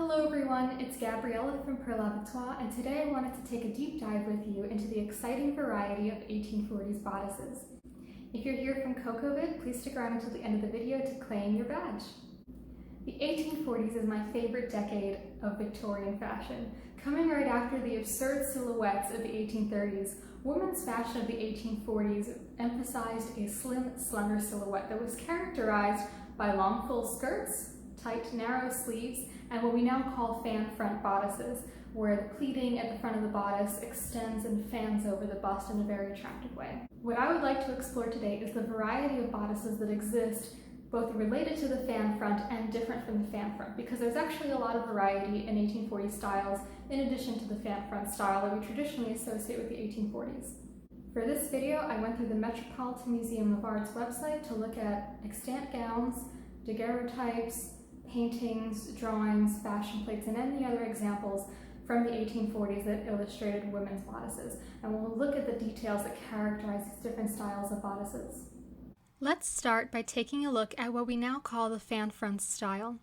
Hello everyone, it's Gabriella from Per Laboratoire, and today I wanted to take a deep dive with you into the exciting variety of 1840s bodices. If you're here from Cocovid, please stick around until the end of the video to claim your badge. The 1840s is my favorite decade of Victorian fashion. Coming right after the absurd silhouettes of the 1830s, women's fashion of the 1840s emphasized a slim, slender silhouette that was characterized by long, full skirts, tight, narrow sleeves, and what we now call fan front bodices, where the pleating at the front of the bodice extends and fans over the bust in a very attractive way. What I would like to explore today is the variety of bodices that exist, both related to the fan front and different from the fan front, because there's actually a lot of variety in 1840 styles in addition to the fan front style that we traditionally associate with the 1840s. For this video, I went through the Metropolitan Museum of Art's website to look at extant gowns, daguerreotypes, paintings, drawings, fashion plates, and any other examples from the 1840s that illustrated women's bodices. And we'll look at the details that characterize these different styles of bodices. Let's start by taking a look at what we now call the fan front style.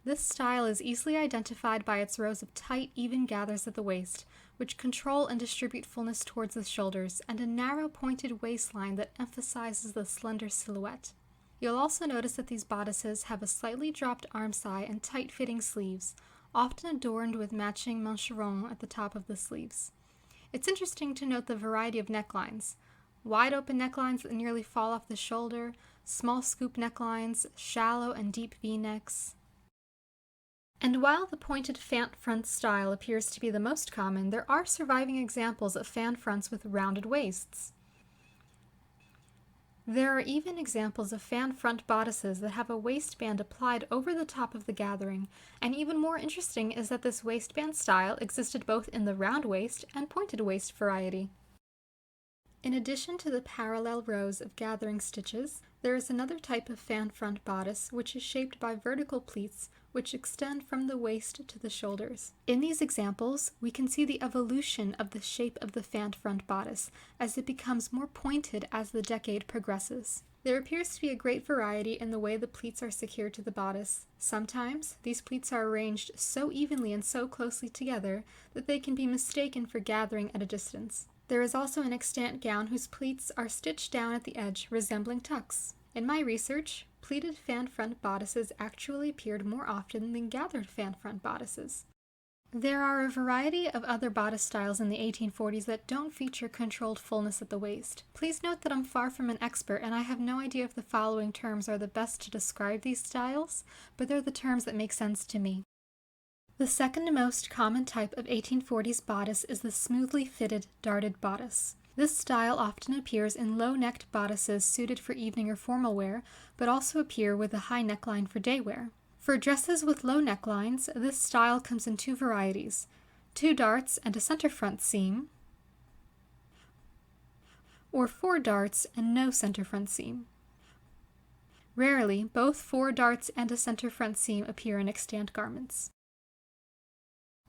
This style is easily identified by its rows of tight, even gathers at the waist, which control and distribute fullness towards the shoulders, and a narrow, pointed waistline that emphasizes the slender silhouette. You'll also notice that these bodices have a slightly dropped arm side and tight-fitting sleeves, often adorned with matching mancherons at the top of the sleeves. It's interesting to note the variety of necklines. Wide open necklines that nearly fall off the shoulder, small scoop necklines, shallow and deep V-necks. And while the pointed fan front style appears to be the most common, there are surviving examples of fan fronts with rounded waists. There are even examples of fan front bodices that have a waistband applied over the top of the gathering, and even more interesting is that this waistband style existed both in the round waist and pointed waist variety. In addition to the parallel rows of gathering stitches, there is another type of fan front bodice which is shaped by vertical pleats which extend from the waist to the shoulders. In these examples, we can see the evolution of the shape of the fan front bodice as it becomes more pointed as the decade progresses. There appears to be a great variety in the way the pleats are secured to the bodice. Sometimes, these pleats are arranged so evenly and so closely together that they can be mistaken for gathering at a distance. There is also an extant gown whose pleats are stitched down at the edge, resembling tucks. In my research, pleated fan front bodices actually appeared more often than gathered fan front bodices. There are a variety of other bodice styles in the 1840s that don't feature controlled fullness at the waist. Please note that I'm far from an expert and I have no idea if the following terms are the best to describe these styles, but they're the terms that make sense to me. The second most common type of 1840s bodice is the smoothly fitted darted bodice. This style often appears in low-necked bodices suited for evening or formal wear, but also appear with a high neckline for day wear. For dresses with low necklines, this style comes in two varieties: 2 darts and a center front seam, or 4 darts and no center front seam. Rarely, both 4 darts and a center front seam appear in extant garments.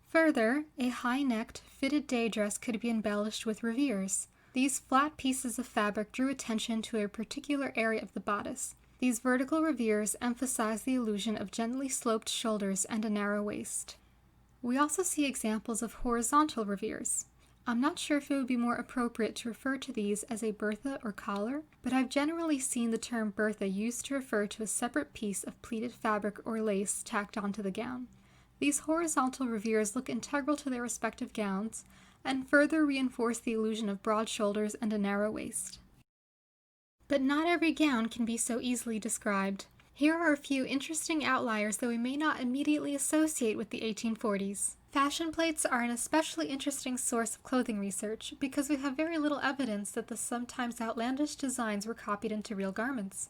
Further, a high-necked, fitted day dress could be embellished with Reveres. These flat pieces of fabric drew attention to a particular area of the bodice. These vertical Reveres emphasize the illusion of gently sloped shoulders and a narrow waist. We also see examples of horizontal Reveres. I'm not sure if it would be more appropriate to refer to these as a bertha or collar, but I've generally seen the term bertha used to refer to a separate piece of pleated fabric or lace tacked onto the gown. These horizontal Reveres look integral to their respective gowns and further reinforce the illusion of broad shoulders and a narrow waist. But not every gown can be so easily described. Here are a few interesting outliers that we may not immediately associate with the 1840s. Fashion plates are an especially interesting source of clothing research because we have very little evidence that the sometimes outlandish designs were copied into real garments.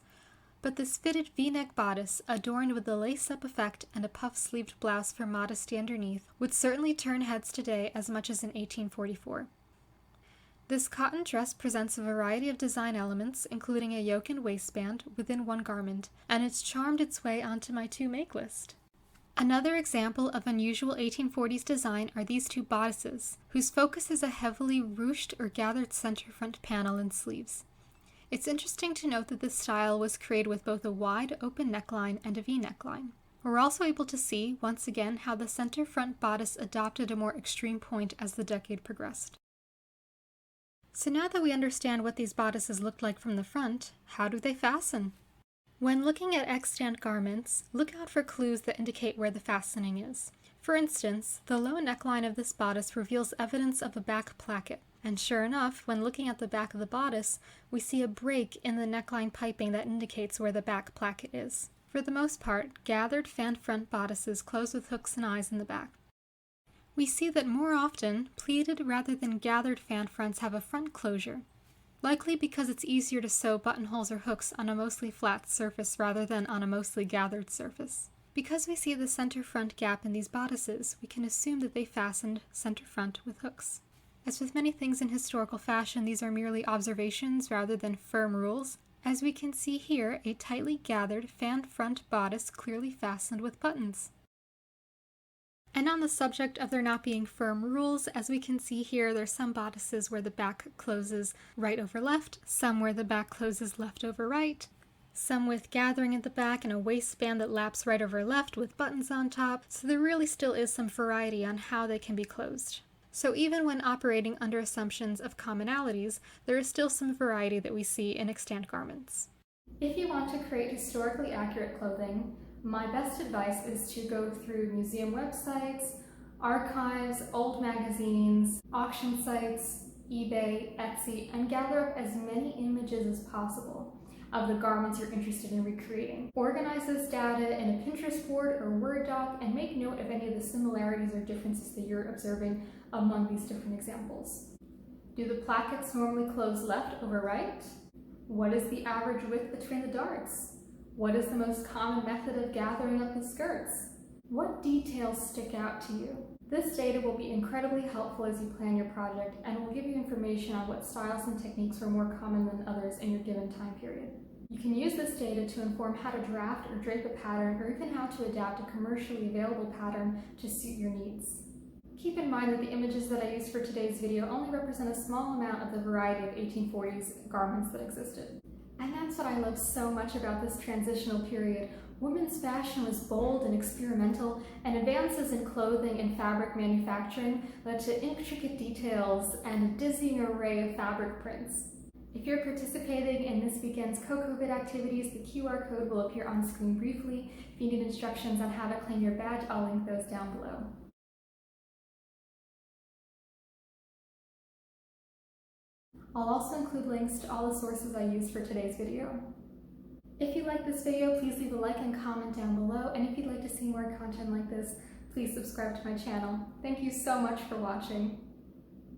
But this fitted V-neck bodice, adorned with a lace-up effect and a puff-sleeved blouse for modesty underneath, would certainly turn heads today as much as in 1844. This cotton dress presents a variety of design elements, including a yoke and waistband, within one garment, and it's charmed its way onto my to-make list. Another example of unusual 1840s design are these 2 bodices, whose focus is a heavily ruched or gathered center front panel and sleeves. It's interesting to note that this style was created with both a wide, open neckline and a V neckline. We're also able to see, once again, how the center front bodice adopted a more extreme point as the decade progressed. So now that we understand what these bodices looked like from the front, how do they fasten? When looking at extant garments, look out for clues that indicate where the fastening is. For instance, the low neckline of this bodice reveals evidence of a back placket. And sure enough, when looking at the back of the bodice, we see a break in the neckline piping that indicates where the back placket is. For the most part, gathered fan front bodices close with hooks and eyes in the back. We see that more often, pleated rather than gathered fan fronts have a front closure, likely because it's easier to sew buttonholes or hooks on a mostly flat surface rather than on a mostly gathered surface. Because we see the center front gap in these bodices, we can assume that they fastened center front with hooks. As with many things in historical fashion, these are merely observations rather than firm rules. As we can see here, a tightly gathered fan front bodice clearly fastened with buttons. And on the subject of there not being firm rules, as we can see here, there's some bodices where the back closes right over left, some where the back closes left over right, some with gathering at the back and a waistband that laps right over left with buttons on top, so there really still is some variety on how they can be closed. So even when operating under assumptions of commonalities, there is still some variety that we see in extant garments. If you want to create historically accurate clothing, my best advice is to go through museum websites, archives, old magazines, auction sites, eBay, Etsy, and gather up as many images as possible of the garments you're interested in recreating. Organize this data in a Pinterest board or Word doc and make note of any of the similarities or differences that you're observing among these different examples. Do the plackets normally close left over right? What is the average width between the darts? What is the most common method of gathering up the skirts? What details stick out to you? This data will be incredibly helpful as you plan your project and will give you information on what styles and techniques are more common than others in your given time period. You can use this data to inform how to draft or drape a pattern, or even how to adapt a commercially available pattern to suit your needs. Keep in mind that the images that I used for today's video only represent a small amount of the variety of 1840s garments that existed. And that's what I love so much about this transitional period. Women's fashion was bold and experimental, and advances in clothing and fabric manufacturing led to intricate details and a dizzying array of fabric prints. If you're participating in this weekend's Cocovid activities, the QR code will appear on screen briefly. If you need instructions on how to claim your badge, I'll link those down below. I'll also include links to all the sources I used for today's video. If you like this video, please leave a like and comment down below, and if you'd like to see more content like this, please subscribe to my channel. Thank you so much for watching.